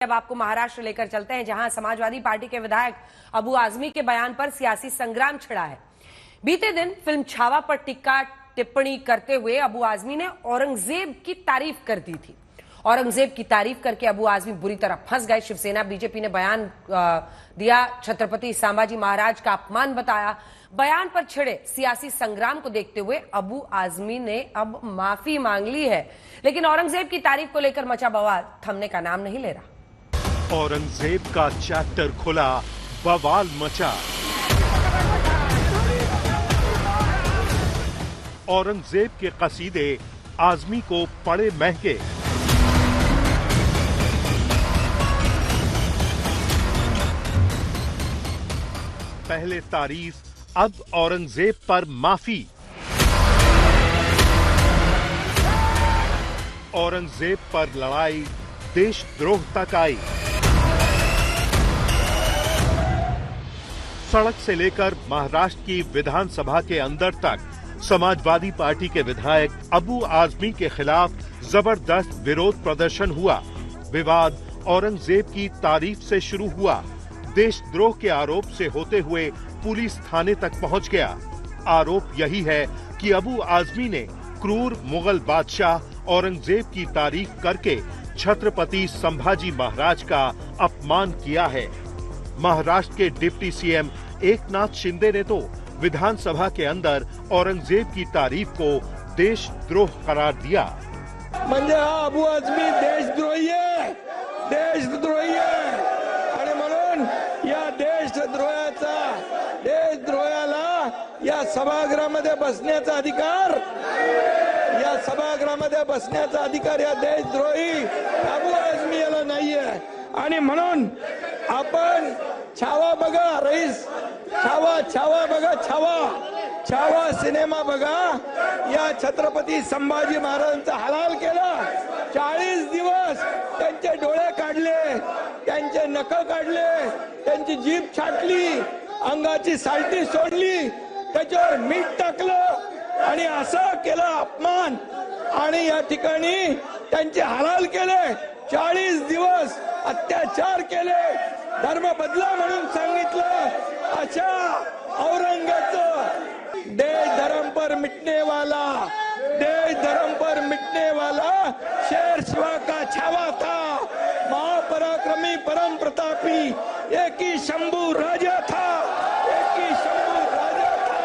अब आपको महाराष्ट्र लेकर चलते हैं, जहां समाजवादी पार्टी के विधायक अबू आजमी के बयान पर सियासी संग्राम छिड़ा है। बीते दिन फिल्म छावा पर टिक्का टिप्पणी करते हुए अबू आजमी ने औरंगजेब की तारीफ कर दी थी। औरंगजेब की तारीफ करके अबू आजमी बुरी तरह फंस गए। शिवसेना बीजेपी ने बयान दिया, छत्रपति संभाजी महाराज का अपमान बताया। बयान पर छिड़े सियासी संग्राम को देखते हुए अबू आजमी ने अब माफी मांग ली है, लेकिन औरंगजेब की तारीफ को लेकर मचा बवाल थमने का नाम नहीं ले रहा। औरंगजेब का चैप्टर खुला, बवाल मचा। औरंगजेब के कसीदे आजमी को पड़े महंगे। पहले तारीफ, अब औरंगजेब पर माफी। औरंगजेब पर लड़ाई देशद्रोह तक आई। सड़क से लेकर महाराष्ट्र की विधानसभा के अंदर तक समाजवादी पार्टी के विधायक अबू आजमी के खिलाफ जबरदस्त विरोध प्रदर्शन हुआ। विवाद औरंगजेब की तारीफ से शुरू हुआ, देशद्रोह के आरोप से होते हुए पुलिस थाने तक पहुंच गया। आरोप यही है कि अबू आजमी ने क्रूर मुगल बादशाह औरंगजेब की तारीफ करके छत्रपति संभाजी महाराज का अपमान किया है। महाराष्ट्र के डिप्टी सीएम एकनाथ शिंदे ने तो विधानसभा के अंदर औरंगजेब की तारीफ को देशद्रोह करार दिया। म्हणजे हा अबू आजमी देशद्रोही आहे, देशद्रोही आहे आणि म्हणून या देशद्रोहाला या सभागृहामध्ये बसण्याचा अधिकार, या सभागृहामध्ये बसण्याचा अधिकार या देशद्रोही अबू आजमी याला नाहीये। आणि म्हणून आपण छावा बघा रईस, छावा बघा, छावा सिनेमा बघा। या छत्रपती संभाजी महाराजांचा हलाल केला। 40 दिवस त्यांचे डोळे काढले, त्यांचे नख काढले, त्यांची जीभ छाटली, अंगाची साल्टी सोडली, त्याच्यावर मीठ टाकलं आणि असं केलं अपमान। आणि या ठिकाणी त्यांचे हलाल केले, 40 दिवस अत्याचार केले, धर्म बदला म्हणून सांगितलं। अशा औरंगजेब देश धर्म पर मिटने वाला, देश धर्म पर मिटने वाला शेर शिवा का छावा था। महापराक्रमी परम प्रतापी एक ही शंभू राजा था, एक ही शंभू राजा था,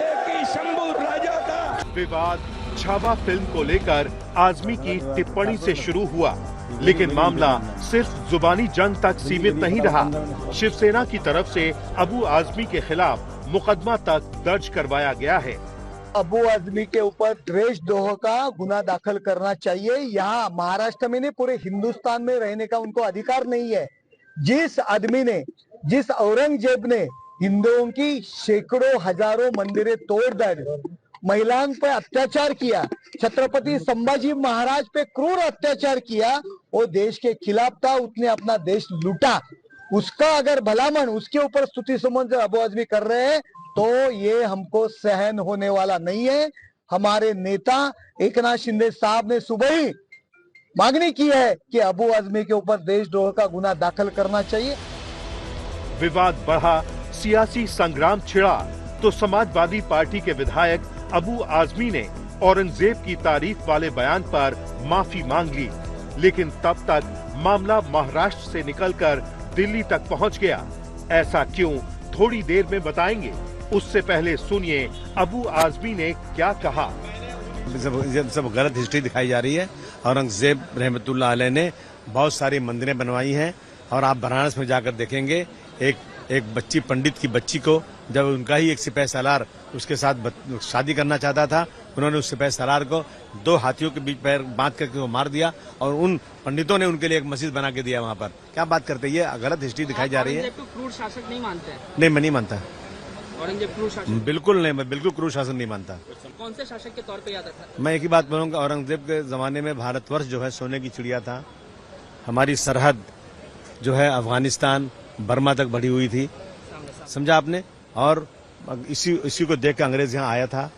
एक ही शंभू राजा था। विवाद छावा फिल्म को लेकर आजमी की टिप्पणी से शुरू हुआ, लेकिन मामला सिर्फ जुबानी जंग तक सीमित नहीं रहा। शिवसेना की तरफ से अबू आजमी के खिलाफ मुकदमा तक दर्ज करवाया गया है। अबू आजमी के ऊपर देशद्रोह का गुना दाखिल करना चाहिए। यहाँ महाराष्ट्र में नहीं, पूरे हिंदुस्तान में रहने का उनको अधिकार नहीं है। जिस आदमी ने, जिस औरंगजेब ने हिंदुओं की सैकड़ों हजारों मंदिरें तोड़कर महिलाओं पे अत्याचार किया, छत्रपति संभाजी महाराज पे क्रूर अत्याचार किया, वो देश के खिलाफ था। उसने अपना देश लूटा। उसका अगर भलामण, उसके ऊपर स्तुति सुमन से अबू आजमी कर रहे हैं तो ये हमको सहन होने वाला नहीं है। हमारे नेता एकनाथ शिंदे साहब ने सुबह ही मांगनी की है कि अबू आजमी के ऊपर देशद्रोह का गुना दाखिल करना चाहिए। विवाद बढ़ा, सियासी संग्राम छिड़ा तो समाजवादी पार्टी के विधायक अबू आजमी ने औरंगजेब की तारीफ वाले बयान पर माफी मांग ली, लेकिन तब तक मामला महाराष्ट्र से निकलकर दिल्ली तक पहुंच गया। ऐसा क्यों, थोड़ी देर में बताएंगे। उससे पहले सुनिए अबू आजमी ने क्या कहा। सब गलत हिस्ट्री दिखाई जा रही है। औरंगजेब रहमतुल्लाह अलैह ने बहुत सारी मंदिरें बनवाई हैं, और आप बनारस में जाकर देखेंगे एक बच्ची, पंडित की बच्ची को, जब उनका ही एक सिपाही सालार उसके साथ शादी करना चाहता था, उन्होंने उस सिपाही सालार को 2 हाथियों के बीच पैर बांध करके वो मार दिया, और उन पंडितों ने उनके लिए एक मस्जिद बना के दिया वहाँ पर। क्या बात करते हैं, ये गलत हिस्ट्री दिखाई जा रही है। क्रूर शासक नहीं मानते हैं? नहीं, मैं नहीं मानता। औरंगजेब क्रूर शासक? बिल्कुल नहीं, मैं बिल्कुल क्रूर शासन नहीं मानता। कौन से शासक के तौर पे याद रखा? मैं एक ही बात बोलूँगा, औरंगजेब के जमाने में भारतवर्ष जो है सोने की चिड़िया था। हमारी सरहद जो है अफगानिस्तान, बर्मा तक बढ़ी हुई थी, समझा आपने। और इसी को देख कर अंग्रेज यहाँ आया था।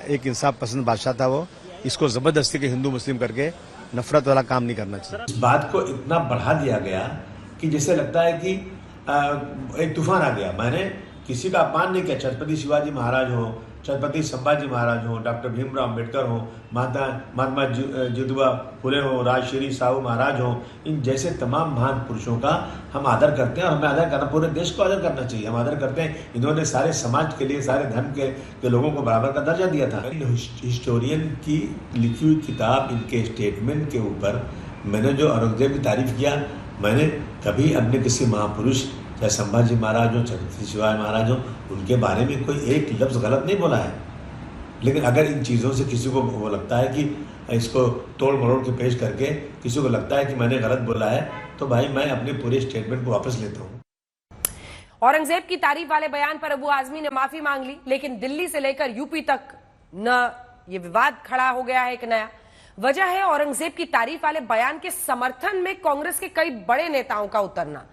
एक इंसाफ पसंद बादशाह था वो। इसको जबरदस्ती के हिंदू मुस्लिम करके नफरत वाला काम नहीं करना चाहिए। इस बात को इतना बढ़ा दिया गया कि जैसे लगता है कि एक तूफान आ गया। मैंने किसी का अपमान नहीं किया। छत्रपति शिवाजी महाराज हो, छत्रपति संभाजी महाराज हो, डॉक्टर भीमराव अम्बेडकर हो, महात्मा ज्योतिबा फुले हो, राजश्री साहू महाराज हो, इन जैसे तमाम महान पुरुषों का हम आदर करते हैं और हमें आदर करना, पूरे देश को आदर करना चाहिए। हम आदर करते हैं। इन्होंने सारे समाज के लिए, सारे धर्म के लोगों को बराबर का दर्जा दिया था। हिस्टोरियन की लिखी हुई किताब, इनके स्टेटमेंट के ऊपर मैंने जो औरंगजेब की तारीफ किया, मैंने कभी अपने किसी महापुरुष चाहे संभाजी महाराज हो, छत्रपति शिवाजी महाराज हो, उनके बारे में कोई एक लफ्ज़ गलत नहीं बोला है। लेकिन अगर इन चीज़ों से किसी को वो लगता है कि इसको तोड़ मरोड़ के पेश करके किसी को लगता है कि मैंने गलत बोला है, तो भाई मैं अपने पूरे स्टेटमेंट को वापस लेता हूँ। औरंगजेब की तारीफ वाले बयान पर अबू आजमी ने माफी मांग ली, लेकिन दिल्ली से लेकर यूपी तक न ये विवाद खड़ा हो गया है एक नया। वजह है औरंगजेब की तारीफ वाले बयान के समर्थन में कांग्रेस के कई बड़े नेताओं का उतरना।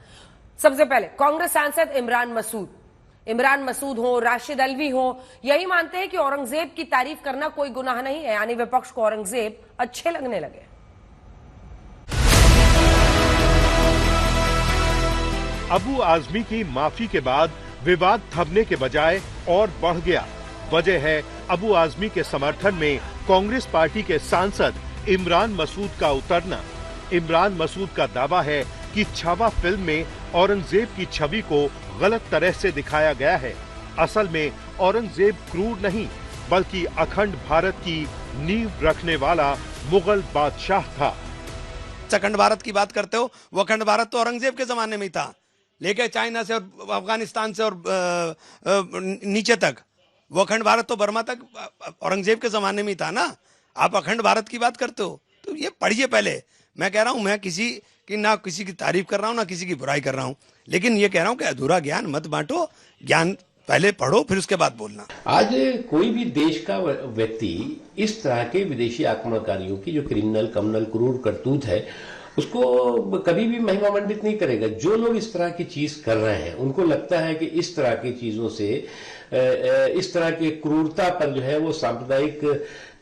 सबसे पहले कांग्रेस सांसद इमरान मसूद हो, राशिद अलवी हो, यही मानते हैं कि औरंगजेब की तारीफ करना कोई गुनाह नहीं है, यानी विपक्ष को औरंगजेब अच्छे लगने लगे। अबू आजमी की माफी के बाद विवाद थमने के बजाय और बढ़ गया। वजह है अबू आजमी के समर्थन में कांग्रेस पार्टी के सांसद इमरान मसूद का उतरना। इमरान मसूद का दावा है कि छावा फिल्म में औरंगजेब की छवि को गलत तरह से दिखाया गया है। असल में औरंगजेब क्रूर नहीं, बल्कि अखंड भारत की नींव रखने वाला मुगल बादशाह था। अखंड भारत की बात करते हो, वो अखंड भारत तो औरंगजेब के जमाने में ही था, लेके चाइना से और अफगानिस्तान से और नीचे तक, वो अखंड भारत तो बर्मा तक औरंगजेब के जमाने में ही था ना। आप अखंड भारत की बात करते हो, तो ये पढ़िए पहले। मैं कह रहा हूं, मैं किसी की ना किसी की तारीफ कर रहा हूं ना किसी की बुराई कर रहा हूं, लेकिन ये कह रहा हूं कि अधूरा ज्ञान मत बांटो, ज्ञान पहले पढ़ो फिर उसके बाद बोलना। आज कोई भी देश का व्यक्ति इस तरह के विदेशी आक्रमणकारियों की जो कम्युनल क्रूर करतूत है, उसको कभी भी महिमा मंडित नहीं करेगा। जो लोग इस तरह की चीज कर रहे हैं, उनको लगता है कि इस तरह की चीजों से, इस तरह की क्रूरता पर जो है वो सांप्रदायिक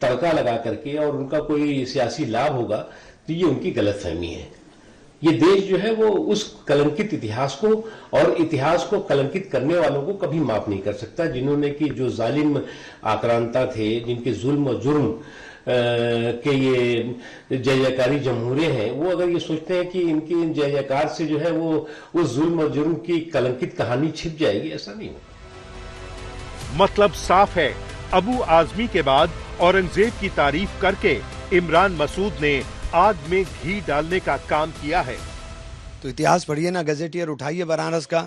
तड़का लगा करके और उनका कोई सियासी लाभ होगा, तो ये उनकी गलतफहमी है। ये देश जो है वो उस कलंकित इतिहास को और इतिहास को कलंकित करने वालों को कभी माफ नहीं कर सकता, जिन्होंने की जो जालिम आक्रांता थे, जिनके जुल्म और जुर्म के ये जय जयकारी जमहूरियत हैं, वो अगर ये सोचते हैं कि इनकी जय जयकार से जो है वो उस जुल्म और जुर्म की कलंकित कहानी छिप जाएगी, ऐसा नहीं हो। मतलब साफ है, अबू आजमी के बाद औरंगजेब की तारीफ करके इमरान मसूद ने आग में घी डालने का काम किया है। तो इतिहास पढ़िए ना, गजेटियर उठाइए बनारस का,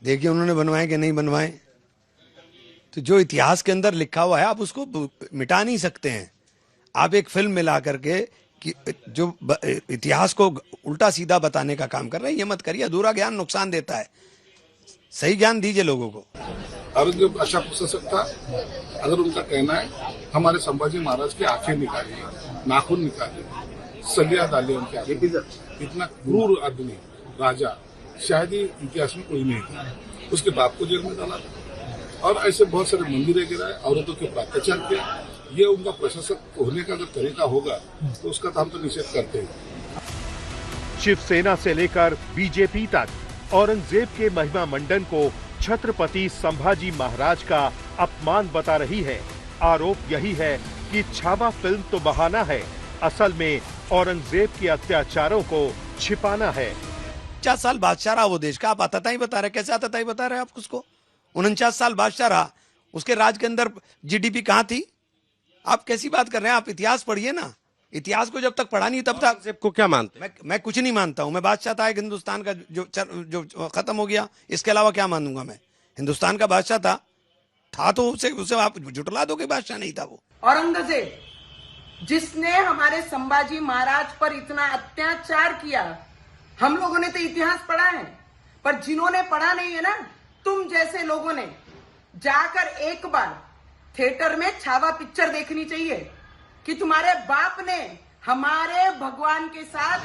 देखिए उन्होंने बनवाए कि नहीं बनवाए। तो जो इतिहास के अंदर लिखा हुआ है आप उसको मिटा नहीं सकते हैं। आप एक फिल्म मिला करके कि जो इतिहास को उल्टा सीधा बताने का काम कर रहे हैं, ये मत करिए। अधूरा ज्ञान नुकसान देता है, सही ज्ञान दीजिए लोगों को। औरंगजेब अच्छा प्रशासक था। अगर उनका कहना है हमारे संभाजी महाराज की आंखें निकाली, नाखून निकाले, सलिया डाले उनके आगे, इतना क्रूर आदमी राजा शायद ही इतिहास में कोई नहीं था। उसके बाप को जेल में डाला था और ऐसे बहुत सारे मंदिरें गिराए, औरतों के ऊपर अत्याचार किया। ये उनका प्रशासक होने का अगर तरीका होगा तो उसका तो हम तो निषेध करते हैं। शिवसेना से लेकर बीजेपी तक औरंगजेब के महिमा मंडन को छत्रपति संभाजी महाराज का अपमान बता रही है। आरोप यही है कि छावा फिल्म तो बहाना है, असल में औरंगजेब के अत्याचारों को छिपाना है। 49 साल बादशाह रहा वो देश का, आप आतताई बता रहे, कैसे आतताई बता रहे आप उसको? 49 साल बादशाह रहा, उसके राज के अंदर जीडीपी कहाँ थी? आप कैसी बात कर रहे हैं? आप इतिहास पढ़िए ना। इतिहास को जब तक पढ़ा नहीं तब तक को क्या मानते? मैं कुछ नहीं मानता हूं। मैं बादशाह था एक हिंदुस्तान का जो खत्म हो गया, इसके अलावा क्या मानूंगा मैं? हिंदुस्तान का बादशाह था तो उसे आप जुटला दो कि बादशाह नहीं था वो। औरंगजेब जिसने हमारे संभाजी महाराज पर इतना अत्याचार किया, हम लोगों ने तो इतिहास पढ़ा है, पर जिन्होंने पढ़ा नहीं है ना, तुम जैसे लोगों ने जाकर एक बार थिएटर में छावा पिक्चर देखनी चाहिए कि तुम्हारे बाप ने हमारे भगवान के साथ,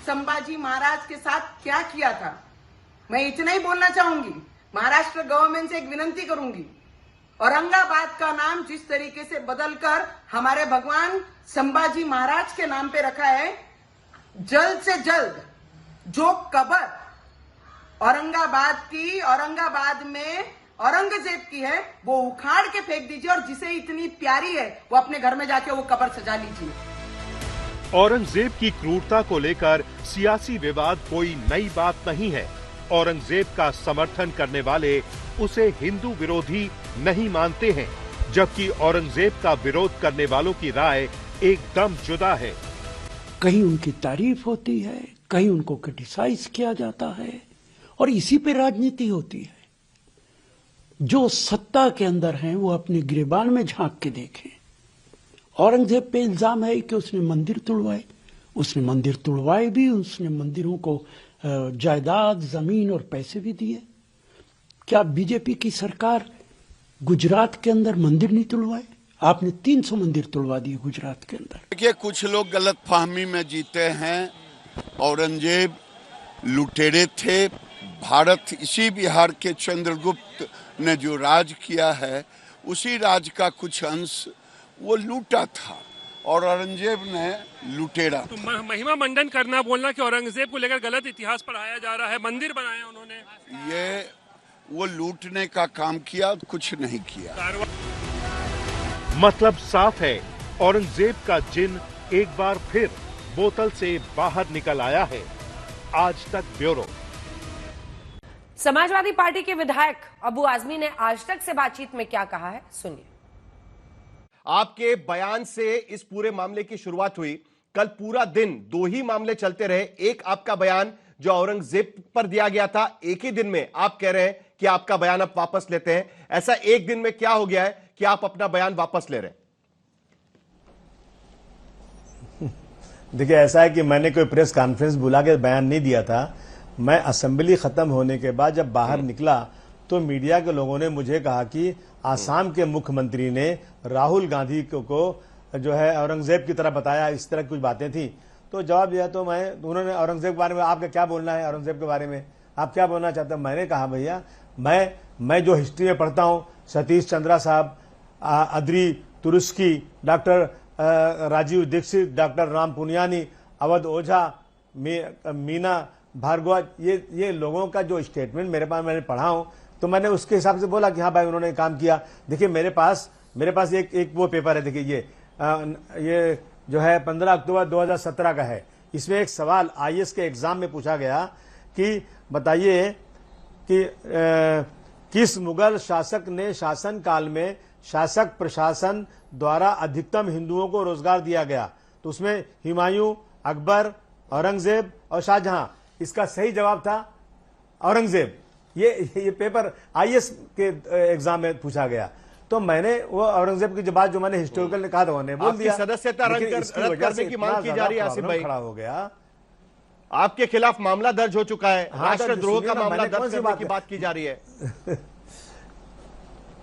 संभाजी महाराज के साथ क्या किया था। मैं इतना ही बोलना चाहूंगी, महाराष्ट्र गवर्नमेंट से एक विनती करूंगी, औरंगाबाद का नाम जिस तरीके से बदलकर हमारे भगवान संभाजी महाराज के नाम पे रखा है। जल्द से जल्द जो कब्र औरंगाबाद में औरंगजेब की है वो उखाड़ के फेंक दीजिए, और जिसे इतनी प्यारी है वो अपने घर में जाके वो कब्र सजा लीजिए। औरंगजेब की क्रूरता को लेकर सियासी विवाद कोई नई बात नहीं है। औरंगजेब का समर्थन करने वाले उसे हिंदू विरोधी नहीं मानते हैं, जबकि औरंगजेब का विरोध करने वालों की राय एकदम जुदा है। कहीं उनकी तारीफ होती है, कहीं उनको क्रिटिसाइज किया जाता है, और इसी पे राजनीति होती है। जो सत्ता के अंदर हैं वो अपने गिरेबान में झांक के देखें। औरंगजेब पे इल्जाम है कि उसने मंदिर तुड़वाए। उसने मंदिर तुड़वाए भी, उसने मंदिरों को जायदाद, जमीन और पैसे भी दिए। क्या बीजेपी की सरकार गुजरात के अंदर मंदिर नहीं तुड़वाए? आपने 300 मंदिर तुड़वा दिए गुजरात के अंदर। देखिए, कुछ लोग गलत फहमी में जीते हैं। औरंगजेब लुटेरे थे। भारत, इसी बिहार के चंद्रगुप्त ने जो राज किया है उसी राज का कुछ अंश वो लूटा था, और औरंगजेब ने लुटेरा। तो महिमा मंडन करना, बोलना कि औरंगजेब को लेकर गलत इतिहास पढ़ाया जा रहा है, मंदिर बनाया उन्होंने, ये वो लूटने का काम किया, कुछ नहीं किया। मतलब साफ है, औरंगजेब का जिन एक बार फिर बोतल से बाहर निकल आया है। आज तक ब्यूरो। समाजवादी पार्टी के विधायक अबू आजमी ने आज तक से बातचीत में क्या कहा है, सुनिए। आपके बयान से इस पूरे मामले की शुरुआत हुई। कल पूरा दिन 2 ही मामले चलते रहे। एक आपका बयान जो औरंगजेब पर दिया गया था, एक ही दिन में आप कह रहे हैं कि आपका बयान आप वापस लेते हैं। ऐसा एक दिन में क्या हो गया है कि आप अपना बयान वापस ले रहे हैं? देखिए, ऐसा है कि मैंने कोई प्रेस कॉन्फ्रेंस बुला के बयान नहीं दिया था। मैं असेंबली खत्म होने के बाद जब बाहर निकला तो मीडिया के लोगों ने मुझे कहा कि आसाम के मुख्यमंत्री ने राहुल गांधी को जो है औरंगजेब की तरह बताया, इस तरह की कुछ बातें थी। तो जवाब दिया तो उन्होंने औरंगजेब के बारे में आपका क्या बोलना है, औरंगजेब के बारे में आप क्या बोलना चाहते हैं? मैंने कहा भैया, मैं जो हिस्ट्री में पढ़ता हूं, सतीश चंद्रा साहब, Audrey Truschke, doctor Rajiv Dixit, doctor Ram Puniyani, Awadh Ojha, Meena Bhargava, ये लोगों का जो स्टेटमेंट मेरे पास मैंने पढ़ा हूं, तो मैंने उसके हिसाब से बोला कि हाँ भाई उन्होंने काम किया। देखिए, मेरे पास एक वो पेपर है, देखिए ये जो है 15 अक्टूबर 2017 का है। इसमें एक सवाल आईएएस के एग्जाम में पूछा गया कि बताइए कि किस मुगल शासक ने शासन काल में शासक प्रशासन द्वारा अधिकतम हिंदुओं को रोजगार दिया गया? तो उसमें हुमायूं, अकबर, औरंगजेब और शाहजहां। इसका सही जवाब था औरंगजेब। ये पेपर आईएएस के एग्जाम में पूछा गया। तो मैंने वो औरंगजेब की बात जो मैंने हिस्टोरिकल ने कहा था उन्होंने बोल दिया। सदस्यता रद्द करने की मांग की जा रही है। आसिफ भाई, खड़ा हो गया, आपके खिलाफ मामला दर्ज हो चुका है। हाँ, राष्ट्रद्रोह का मामला दर्ज करने की बात की जा रही है।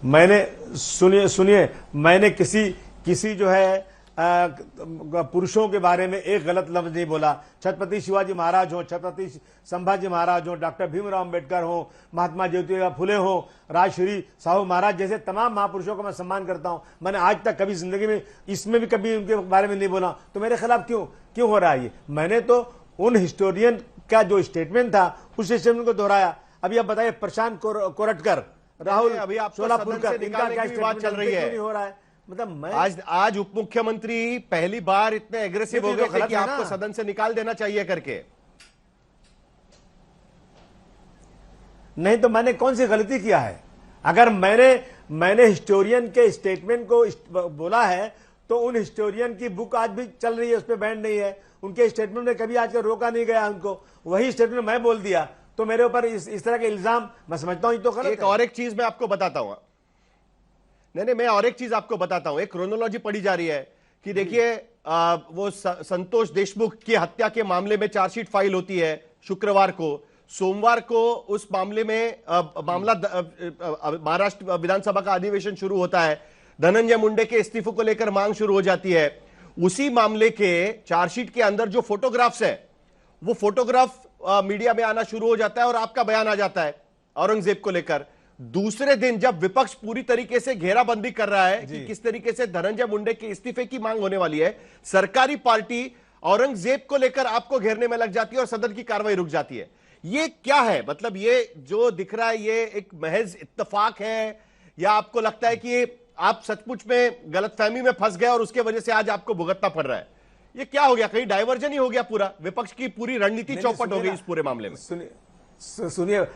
मैंने सुनिए, मैंने किसी जो है पुरुषों के बारे में एक गलत लफ्ज नहीं बोला। छत्रपति शिवाजी महाराज हो, छत्रपति संभाजी महाराज हो, डॉक्टर भीमराव अंबेडकर हो, महात्मा ज्योतिबा फुले हो, राजश्री साहू महाराज जैसे तमाम महापुरुषों का मैं सम्मान करता हूं। मैंने आज तक कभी जिंदगी में इसमें भी कभी उनके बारे में नहीं बोला। तो मेरे खिलाफ क्यों हो रहा है ये? मैंने तो उन हिस्टोरियन का जो स्टेटमेंट था उस स्टेटमेंट को दोहराया। अभी आप बताइए, प्रशांत कोरटकर, राहुल अभी आप सोलापुरकर, इनका क्या बात चल रही है? नहीं हो रहा है? मतलब मैं आज उप मुख्यमंत्री पहली बार इतने एग्रेसिव हो गए थे कि आपको सदन से निकाल देना चाहिए करके। नहीं तो मैंने कौन सी गलती किया है? अगर मैंने हिस्टोरियन के स्टेटमेंट को बोला है तो उन हिस्टोरियन की बुक आज भी चल रही है, उस पर बैन नहीं है। उनके स्टेटमेंट में कभी आज तक रोका नहीं गया उनको। वही स्टेटमेंट मैं बोल दिया तो मेरे ऊपर इस तरह के इल्जाम, मैं समझता हूं तो गलत है। और एक चीज मैं आपको बताता हूं। नहीं, मैं और एक चीज आपको बताता हूं। एक क्रोनोलॉजी पढ़ी जा रही है कि देखिए, वो संतोष देशमुख की हत्या के मामले में चार्जशीट फाइल होती है शुक्रवार को। सोमवार को उस मामले में मामला महाराष्ट्र विधानसभा का अधिवेशन शुरू होता है। धनंजय मुंडे के इस्तीफे को लेकर मांग शुरू हो जाती है। उसी मामले के चार्जशीट के अंदर जो फोटोग्राफ्स है, वो फोटोग्राफ मीडिया में आना शुरू हो जाता है और आपका बयान आ जाता है औरंगजेब को लेकर। दूसरे दिन जब विपक्ष पूरी तरीके से घेराबंदी कर रहा है कि किस तरीके से धनंजय मुंडे के इस्तीफे की मांग होने वाली है, सरकारी पार्टी औरंगजेब को लेकर आपको घेरने में लग जाती है और सदन की कार्रवाई रुक जाती है। ये क्या है? मतलब ये जो दिख रहा है ये एक महज इत्तेफाक है, या आपको लगता है कि आप सचमुच में गलतफहमी में फंस गए और उसके वजह से आज आपको भुगतना पड़ रहा है? ये क्या हो गया? कहीं डाइवर्जन ही हो गया? पूरा विपक्ष की पूरी रणनीति चौपट हो गई इस पूरे मामले में? सुनिए,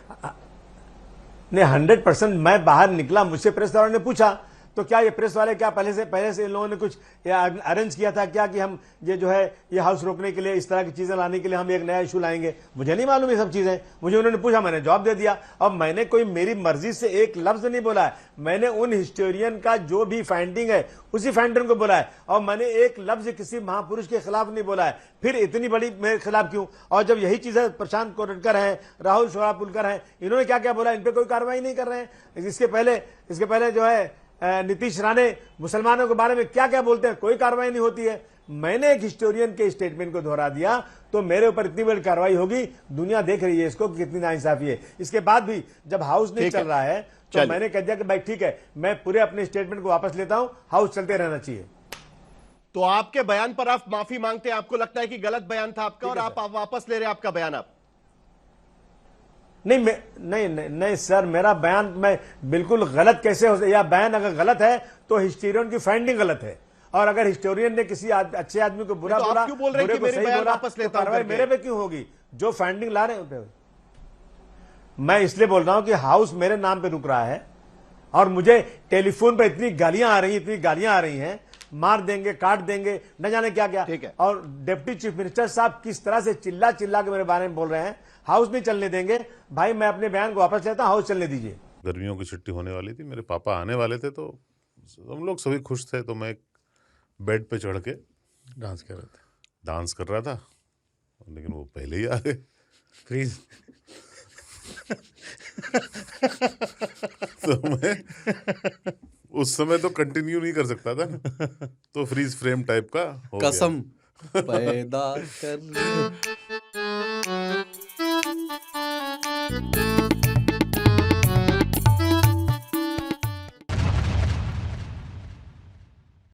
नहीं 100% मैं बाहर निकला, मुझसे प्रेस वालों ने पूछा तो क्या ये प्रेस वाले क्या पहले से इन लोगों ने कुछ अरेंज किया था क्या कि हम ये जो है ये हाउस रोकने के लिए इस तरह की चीजें लाने के लिए हम एक नया इशू लाएंगे? मुझे नहीं मालूम ये सब चीजें, मुझे उन्होंने पूछा, मैंने जवाब दे दिया। अब मैंने कोई मेरी मर्जी से एक लफ्ज नहीं बोला है, मैंने उन हिस्टोरियन का जो भी फाइंडिंग है उसी फाइंडर को बोला है, और मैंने एक लफ्ज किसी महापुरुष के खिलाफ नहीं बोला है। फिर इतनी बड़ी मेरे खिलाफ क्यों? और जब यही चीजें प्रशांत कोटकर हैं, राहुल शोरापुलकर हैं, इन्होंने क्या क्या बोला, इन पर कोई कार्रवाई नहीं कर रहे हैं। इसके पहले जो है नीतीश राणे मुसलमानों के बारे में क्या क्या बोलते हैं, कोई कार्रवाई नहीं होती है। मैंने एक हिस्टोरियन के स्टेटमेंट को दोहरा दिया तो मेरे ऊपर इतनी बड़ी कार्रवाई होगी, दुनिया देख रही है इसको कितनी नाइंसाफी है। इसके बाद भी जब हाउस नहीं चल रहा है तो मैंने कह दिया कि भाई ठीक है, मैं पूरे अपने स्टेटमेंट को वापस लेता हूं, हाउस चलते रहना चाहिए। तो आपके बयान पर आप माफी मांगते हैं? आपको लगता है कि गलत बयान था आपका और आप वापस ले रहे हैं आपका बयान? आप नहीं सर, मेरा बयान मैं बिल्कुल गलत कैसे हो, या बयान अगर गलत है तो हिस्टोरियन की फाइंडिंग गलत है, और अगर हिस्टोरियन ने किसी अच्छे आदमी को बुरा बोला, क्यों बोल रहे हैं कि मेरे बयान वापस लेता हूं? कार्रवाई मेरे पे क्यों होगी? जो फाइंडिंग ला रहे हैं मैं इसलिए बोल रहा हूं कि हाउस मेरे नाम पे रुक रहा है और मुझे टेलीफोन पे इतनी गालियां आ रही हैं, मार देंगे, काट देंगे, न जाने क्या क्या। ठीक है। और डिप्टी चीफ मिनिस्टर साहब किस तरह से चिल्ला के मेरे बारे में बोल रहे हैं, हाउस नहीं चलने देंगे। भाई मैं अपने बयान को वापस लेता हूं, हाउस चलने दीजिए। गर्मियों की छुट्टी होने वाली थी, मेरे पापा आने वाले थे, तो हम लोग सभी खुश थे, तो मैं बेड पे चढ़ के डांस कर रहा था, लेकिन वो पहले ही आ गए। फ्रीज तो मैं उस समय तो कंटिन्यू नहीं कर सकता था ना, तो फ्रीज फ्रेम टाइप का हो कसम पैदा कर